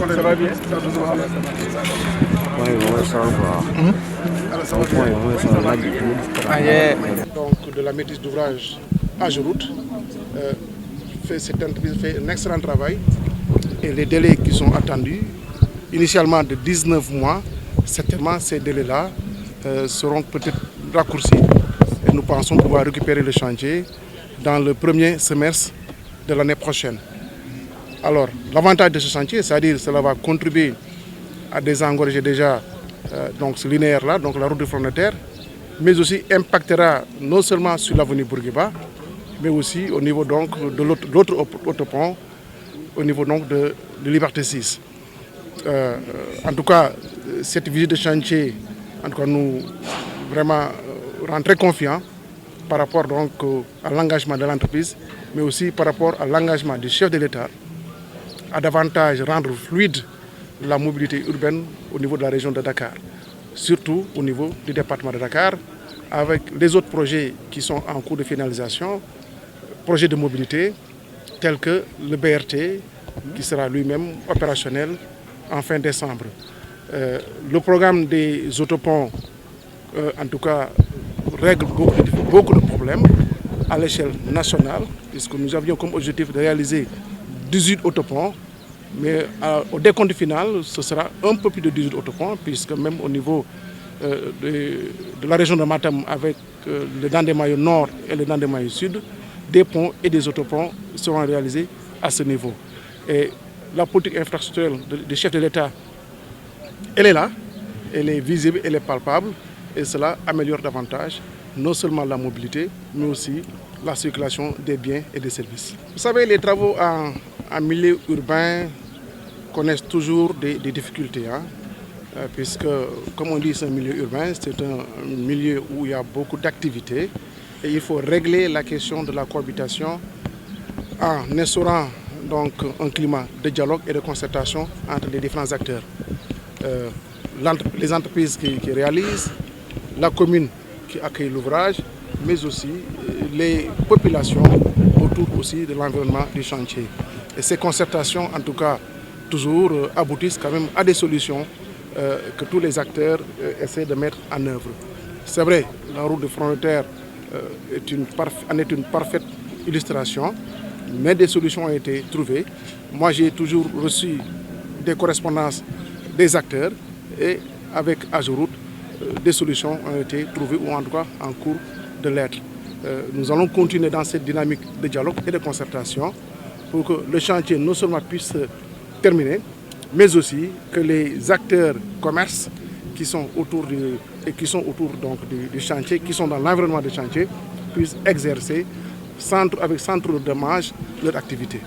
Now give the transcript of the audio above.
Ça va bien. Donc de la maîtrise d'ouvrage AGEROUTE cette entreprise fait un excellent travail et les délais qui sont attendus, initialement de 19 mois, certainement ces délais-là seront peut-être raccourcis et nous pensons pouvoir récupérer le chantier dans le premier semestre de l'année prochaine. Alors, l'avantage de ce chantier, c'est-à-dire que cela va contribuer à désengorger déjà donc ce linéaire-là, donc la route du front de terre, mais aussi impactera non seulement sur l'avenue Bourguiba, mais aussi au niveau donc de l'autre autopont, au niveau donc de Liberté 6. En tout cas, cette visite de chantier, en tout cas, nous vraiment rend très confiants par rapport donc à l'engagement de l'entreprise, mais aussi par rapport à l'engagement du chef de l'État à davantage rendre fluide la mobilité urbaine au niveau de la région de Dakar, surtout au niveau du département de Dakar, avec les autres projets qui sont en cours de finalisation, projets de mobilité tels que le BRT, qui sera lui-même opérationnel en fin décembre. Le programme des autoponts, en tout cas, règle beaucoup de problèmes à l'échelle nationale, puisque nous avions comme objectif de réaliser 18 autoponts, mais au décompte final, ce sera un peu plus de 18 autoponts, puisque même au niveau de la région de Matam, avec le Dandemayo Nord et le Dandemayo Sud, des ponts et des autoponts seront réalisés à ce niveau. Et la politique infrastructurelle du chef de l'État, elle est là, elle est visible, elle est palpable, et cela améliore davantage non seulement la mobilité, mais aussi la circulation des biens et des services. Vous savez, les travaux en milieu urbain connaissent toujours des difficultés, puisque, comme on dit, c'est un milieu urbain, c'est un milieu où il y a beaucoup d'activités, et il faut régler la question de la cohabitation en instaurant donc un climat de dialogue et de concertation entre les différents acteurs. Les entreprises qui réalisent, la commune qui accueille l'ouvrage, mais aussi les populations autour aussi de l'environnement du chantier. Et ces concertations, en tout cas, toujours aboutissent quand même à des solutions que tous les acteurs essaient de mettre en œuvre. C'est vrai, la route de front de terre en est une parfaite illustration, mais des solutions ont été trouvées. Moi, j'ai toujours reçu des correspondances des acteurs et avec AGEROUTE, des solutions ont été trouvées ou en tout cas en cours de l'être. Nous allons continuer dans cette dynamique de dialogue et de concertation pour que le chantier non seulement puisse terminer, mais aussi que les acteurs commerce qui sont autour donc, du chantier, qui sont dans l'environnement du chantier, puissent exercer sans trop de dommages leur activité.